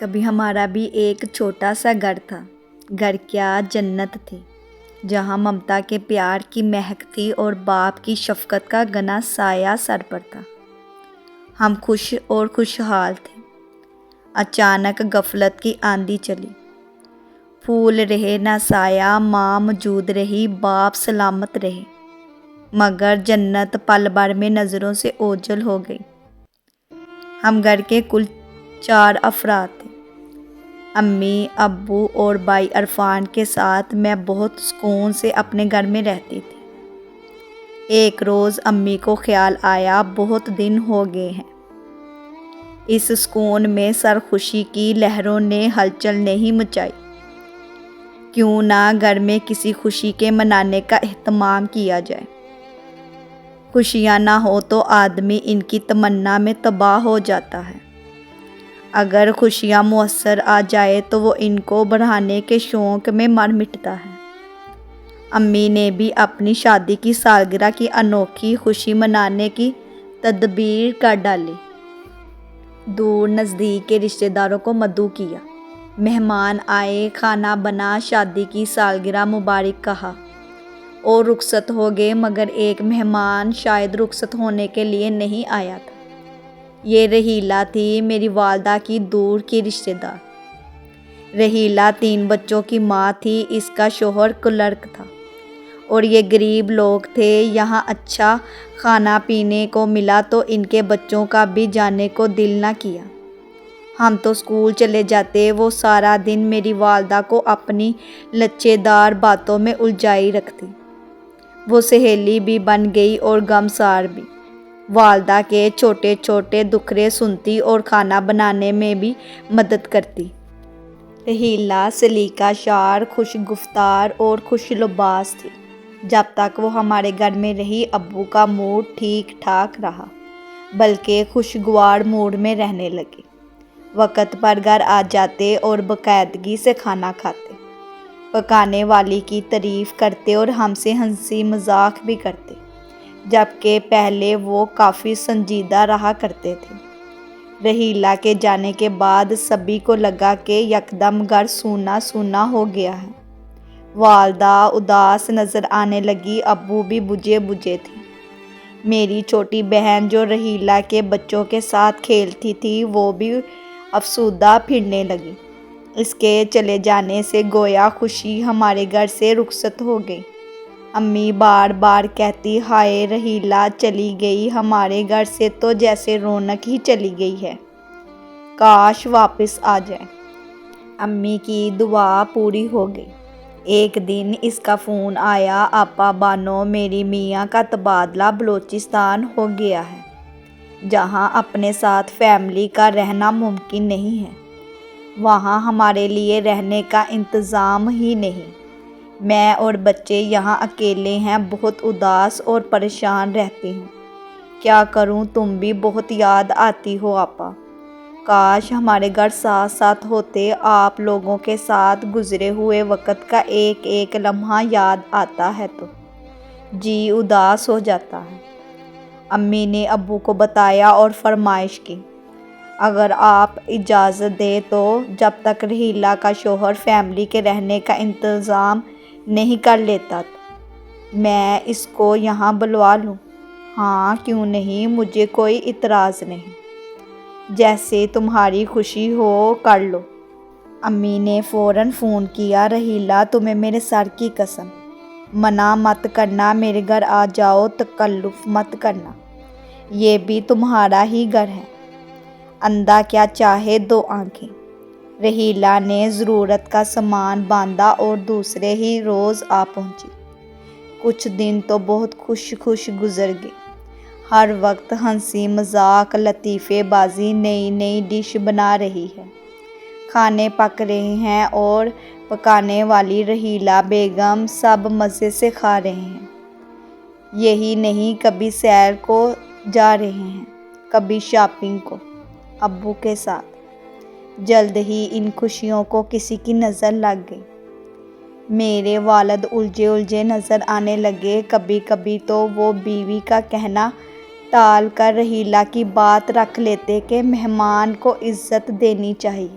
کبھی ہمارا بھی ایک چھوٹا سا گھر تھا۔ گھر کیا جنت تھی، جہاں ممتا کے پیار کی مہک تھی اور باپ کی شفقت کا گھنا سایہ سر پر تھا۔ ہم خوش اور خوشحال تھے۔ اچانک غفلت کی آندھی چلی۔ پھول رہے نہ سایہ، ماں موجود رہی، باپ سلامت رہے، مگر جنت پل بھر میں نظروں سے اوجھل ہو گئی۔ ہم گھر کے کل 4 افراد تھے۔ امی، ابو اور بھائی عرفان کے ساتھ میں بہت سکون سے اپنے گھر میں رہتی تھی۔ ایک روز امی کو خیال آیا، بہت دن ہو گئے ہیں، اس سکون میں سرخوشی کی لہروں نے ہلچل نہیں مچائی، کیوں نہ گھر میں کسی خوشی کے منانے کا اہتمام کیا جائے۔ خوشیاں نہ ہو تو آدمی ان کی تمنا میں تباہ ہو جاتا ہے۔ اگر خوشیاں میسر آ جائے تو وہ ان کو بڑھانے کے شوق میں مر مٹتا ہے۔ امی نے بھی اپنی شادی کی سالگرہ کی انوکھی خوشی منانے کی تدبیر کر ڈالی۔ دور نزدیک کے رشتہ داروں کو مدعو کیا، مہمان آئے، کھانا بنا، شادی کی سالگرہ مبارک کہا اور رخصت ہو گئے، مگر ایک مہمان شاید رخصت ہونے کے لیے نہیں آیا تھا۔ یہ رحیلہ تھی، میری والدہ کی دور کی رشتہ دار۔ رحیلہ 3 بچوں کی ماں تھی، اس کا شوہر کلرک تھا اور یہ غریب لوگ تھے۔ یہاں اچھا کھانا پینے کو ملا تو ان کے بچوں کا بھی جانے کو دل نہ کیا۔ ہم تو اسکول چلے جاتے، وہ سارا دن میری والدہ کو اپنی لچے دار باتوں میں الجھائی رکھتی۔ وہ سہیلی بھی بن گئی اور غمسار بھی۔ والدہ کے چھوٹے چھوٹے دکھڑے سنتی اور کھانا بنانے میں بھی مدد کرتی۔ رحیلہ سلیقہ شار، خوش گفتار اور خوش لباس تھی۔ جب تک وہ ہمارے گھر میں رہی، ابو کا موڈ ٹھیک ٹھاک رہا، بلکہ خوشگوار موڈ میں رہنے لگے۔ وقت پر گھر آ جاتے اور باقاعدگی سے کھانا کھاتے، پکانے والی کی تعریف کرتے اور ہم سے ہنسی مذاق بھی کرتے، جبکہ پہلے وہ کافی سنجیدہ رہا کرتے تھے۔ رحیلہ کے جانے کے بعد سبھی کو لگا کہ یکدم گھر سونا سونا ہو گیا ہے۔ والدہ اداس نظر آنے لگی، ابو بھی بجھے بجھے تھے۔ میری چھوٹی بہن جو رحیلہ کے بچوں کے ساتھ کھیلتی تھی، وہ بھی افسردہ پھرنے لگی۔ اس کے چلے جانے سے گویا خوشی ہمارے گھر سے رخصت ہو گئی۔ امی بار بار کہتی، ہائے رحیلہ چلی گئی، ہمارے گھر سے تو جیسے رونق ہی چلی گئی ہے، کاش واپس آ جائے۔ امی کی دعا پوری ہو گئی۔ ایک دن اس کا فون آیا، آپا بانو، میری میاں کا تبادلہ بلوچستان ہو گیا ہے، جہاں اپنے ساتھ فیملی کا رہنا ممکن نہیں ہے، وہاں ہمارے لیے رہنے کا انتظام ہی نہیں، میں اور بچے یہاں اکیلے ہیں، بہت اداس اور پریشان رہتی ہوں، کیا کروں، تم بھی بہت یاد آتی ہو آپا، کاش ہمارے گھر ساتھ ساتھ ہوتے، آپ لوگوں کے ساتھ گزرے ہوئے وقت کا ایک ایک لمحہ یاد آتا ہے تو جی اداس ہو جاتا ہے۔ امی نے ابو کو بتایا اور فرمائش کی، اگر آپ اجازت دیں تو جب تک رحیلہ کا شوہر فیملی کے رہنے کا انتظام نہیں کر لیتا میں اس کو یہاں بلوا لوں۔ ہاں کیوں نہیں، مجھے کوئی اعتراض نہیں، جیسے تمہاری خوشی ہو کر لو۔ امی نے فوراً فون کیا، رحیلہ تمہیں میرے سر کی قسم، منع مت کرنا، میرے گھر آ جاؤ، تکلف مت کرنا، یہ بھی تمہارا ہی گھر ہے، اندھا کیا چاہے 2 آنکھیں۔ رحیلہ نے ضرورت کا سامان باندھا اور دوسرے ہی روز آ پہنچی۔ کچھ دن تو بہت خوش گزر گئے، ہر وقت ہنسی مذاق، لطیفے بازی، نئی نئی ڈش بنا رہی ہے، کھانے پک رہے ہیں اور پکانے والی رحیلہ بیگم، سب مزے سے کھا رہے ہیں۔ یہی نہیں، کبھی سیر کو جا رہے ہیں، کبھی شاپنگ کو، ابو کے ساتھ۔ جلد ہی ان خوشیوں کو کسی کی نظر لگ گئی۔ میرے والد الجھے نظر آنے لگے، کبھی کبھی تو وہ بیوی کا کہنا ٹال کر رحیلہ کی بات رکھ لیتے کہ مہمان کو عزت دینی چاہیے۔